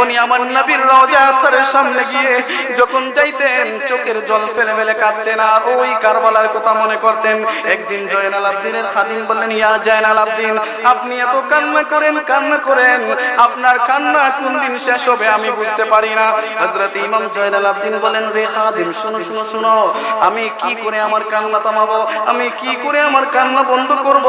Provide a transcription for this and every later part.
উনি আমার নবীর রওজা আতহারের সামনে গিয়ে যখন যাইতেন চোখের জল ফেলে ফেলে কাঁদতেন আর ওই কারবালার কথা মনে করতেন। একদিন জয়নাল আবদিনের খাদিম বললেন, ইয়া জয়নাল আবদিন, আপনি এত কান্না করেন, আপনার কান্না কোন দিন শেষ হবে আমি বুঝতে পারি না। হযরত ইমাম জয়নাল আবদিন বলেন, রে খাদিম, শুনো, আমি কি করে আমার কান্না থামাবো, আমি কি করে আমার কান্না বন্ধ করব?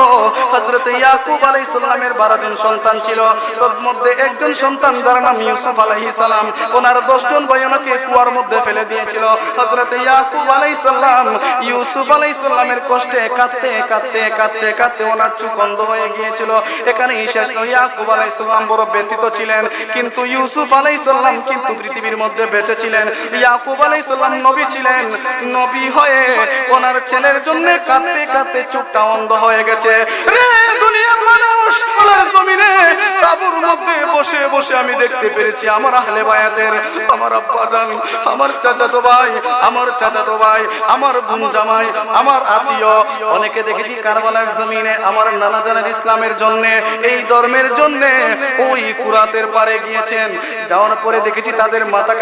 হযরত ইয়াকুব আলাইহিস সালামের 12 জন সন্তান ছিল, তার মধ্যে একজন সন্তান যার নাম ইউসুফ আলাইহিস সালাম। ওনার 10 জন ভাই ওনাকে কুয়ার মধ্যে ফেলে দিয়েছিল। হযরত ইয়াকুব আলাইহিস সালাম ইউসুফ আলাইহিস সালামের কষ্টে কাঁদতে ওনার চোখ অন্ধ হয়ে গিয়েছিল। এখানেই শেষ নয়, ইয়াকুব আলাইহিস সালাম বড় ব্যথিত ছিলেন, কিন্তু ইউসুফ আলাইহিস সালাম কিন্তু পৃথিবীর মধ্যে বেঁচে ছিলেন। ইয়াকুব আলাইহিস সালাম নবী ছিলেন, নবী হয়ে ওনার ছেলের জন্য কাঁদতে চোখটা অন্ধ হয়ে গেছে। রে দুনিয়ার মানুষ, আল্লাহর জমিনে তাঁবুর মধ্যে বসে আমি দেখতে পেরেছি আমার আহলে বায়াতের, আমার আব্বাজান, আমার চাচাতো ভাই, আমার বোন জামাই, আমার আত্মীয়, অনেকে দেখেছি কারবালার জমিনে আমার নানা জানের ইসলামের জন্য, এই ধর্মের জন্য ওই ফুরাতের পারে গিয়েছেন। যাওয়ার পরে দেখেছি তাদের মাথা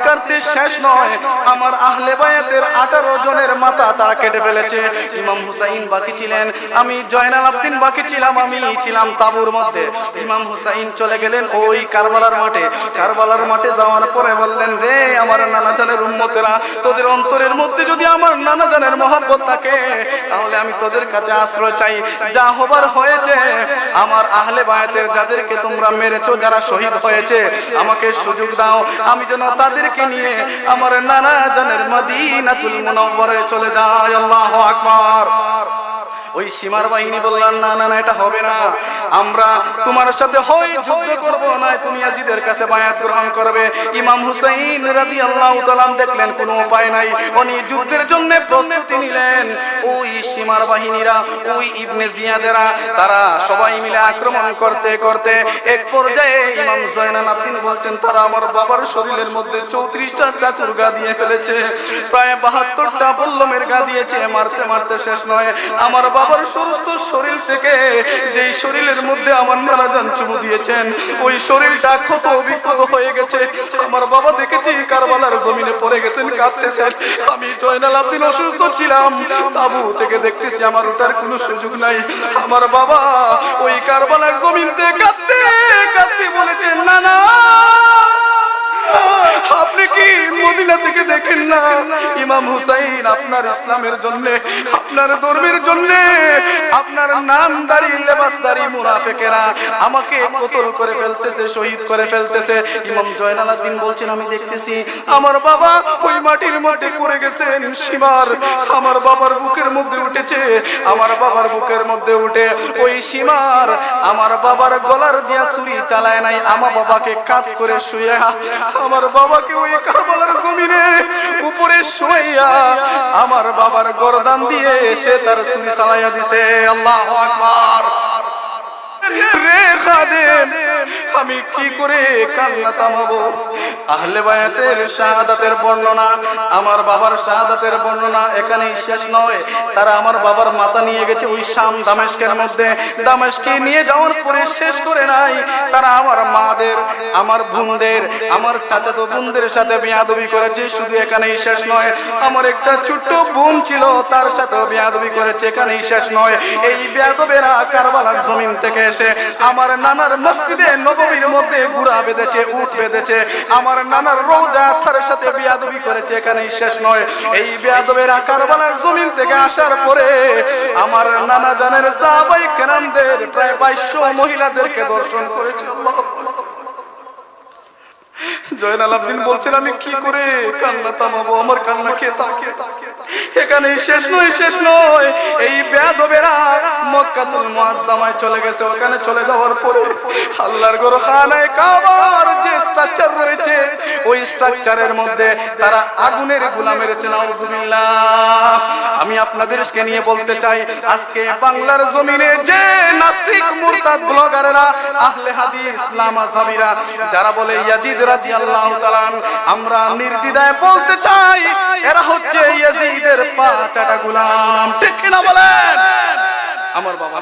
কাটতে শেষ নয়, আমার আহলে বায়াতের 18 জনের মাথা তারা কেটে ফেলেছে। ইমাম হুসাইন বাকি ছিলেন, আমি জয়নাল আবদিন বাকি ছিলাম, আমি ছিলাম তাঁবুর মধ্যে। ইমাম হুসাইন চলে গেলেন ওই কারবালার মাঠে যাওয়ার পরে বললেন, রে আমার নানা জানের উম্মতেরা, তোদের অন্তরের মধ্যে যদি আমার নানা জানের মহব্বত থাকে তাহলে আমি তোদের কাছে আশ্রয় চাই। যা হবার হয়েছে, আমার আহলে বায়াতের যাদেরকে তোমরা মেরেছো, যারা শহীদ হয়েছে, আমাকে সুযোগ দাও, আমি যেন তাদেরকে নিয়ে আমার নানা জানের মদিনাতুল মুনাওয়ারায় চলে যাই। আল্লাহু আকবার। ওই সীমার বাহিনী বললেন, না, এটা হবে না, আমরা তোমার সাথে হয় যুদ্ধ করব, না তুমি ইয়াজিদের কাছে বায়াত গ্রহণ করবে। ইমাম হুসাইন রাদিয়াল্লাহু তাআলা দেখলেন কোনো উপায় নাই, উনি যুদ্ধের জন্য প্রস্তুতি নিলেন। ওই সীমার বাহিনীরা, ওই ইবনে জিয়াদেরা, তারা সবাই মিলে আক্রমণ করতে এক পর্যায়ে ইমাম জয়নাল আবদিন বলছেন, তারা আমার বাবার শরীরের মধ্যে 34টা চাতুর গা দিয়ে ফেলেছে, প্রায় 72টা বল্লমের গা দিয়েছে। মারতে শেষ নয়, আমার বাবার সমস্ত শরীর থেকে যেই শরীরের মধ্যে আমার নানা জান চুমু দিয়েছেন, ওই শরীরটা ক্ষত বিক্ষত হয়ে গেছে। আমার বাবা দেখেছি কারবালার জমিনে পড়ে গেছেন, কাঁদতেছেন। আমি জয়নাল আবদিন অসুস্থ ছিলাম, তাবু থেকে দেখতেছি আমার ওটার কোনো সুযোগ নাই। আমার বাবা ওই কারবালার জমিন থেকে কাঁদতে বলেছেন, না, আপনি কি মদিনা থেকে দেখেন না ইমাম হুসাইন আপনার ইসলামের জন্য, আপনার ধর্মের জন্য, আপনার নামদারি লেবাসদারি মুনাফিকেরা আমাকে কতল করে ফেলতেছে, শহীদ করে ফেলতেছে। ইমাম জয়নাল আবদিন বলছেন, আমি দেখতেছি আমার বাবা ওই মাটির মধ্যে পড়ে গেছেন। সীমার আমার বাবার বুকের মধ্যে উঠেছে, আমার বাবার বুকের মধ্যে উঠে ওই সীমার আমার বাবার গলার দিয়া ছুরি চালায় নাই, আমার বাবাকে কাত করে শুয়ে আমার বাবাকে ওই কারবালার জমিনে উপরে শুয়াইয়া আমার বাবার গর্দান দিয়ে সে তার ছুরি চালাইয়া দিছে। আল্লাহু আকবার। রে খাদেম, আমি কি করে কান্না থামাবো? আহলে বায়াতের শাহাদাতের বর্ণনা, আমার বাবার শাহাদাতের বর্ণনা এখানেই শেষ নয়। তারা আমার বাবার মাথা নিয়ে গেছে ওই শাম দামেস্কের মধ্যে, দামেস্কে নিয়ে যাওয়ার পরে শেষ করে নাই, তারা আমার মাদের, আমার বোনদের, আমার চাচাতো বোনদের সাথে বেয়াদবি করেছে। শুধু এখানেই শেষ নয়, আমার একটা ছোট্ট বোন ছিল, তার সাথে বেয়াদবি করেছে। এখানেই শেষ নয়, এই বেয়াদবেরা কারবালার জমিন থেকে এসে আমার নানার মসজিদে নববীর মধ্যে ঘোড়া বেঁধেছে, উট বেঁধেছে, আমার নানার রওজা আতহারের সাথে বেয়াদবি করেছে। এখানেই শেষ নয়, এই বেয়াদবেরা কারবালার জমিন থেকে আসার পরে আমার নানা জানের সাহাবায়ে কেরামদের প্রায় 2200 মহিলাদেরকে দর্শন করেছে। আল্লাহ। জয়নাল আবদিন বলছেন, আমি কি করে কান্না থামাবো, আমার কান্না কে থামকে? এখানে শেষ নয়, এই বেয়াদবেরা মক্কাতুল মুআজ্জামায় চলে গেছে। ওখানে চলে যাওয়ার পরে আল্লাহর ঘর খানায়ে কাবার যে স্ট্রাকচার রয়েছে, ওই স্ট্রাকচারের মধ্যে তারা আগুনের গোলা মেরেছে। নাউজুবিল্লাহ। আমি আপনাদেরকে নিয়ে বলতে চাই, আজকে বাংলার জমিনে যে নাস্তিক মুরতাদ ব্লগাররা, আহলে হাদিস ইসলাম আযহাবীরা যারা বলে ইয়াজিদ রাদিয়াল্লাহু তাআলা, আমরা নির্দ্বিধায় বলতে চাই এরা হচ্ছে ইয়াজিদের পা চাটা গোলাম। ঠিক কিনা বলেন? আমার বাবা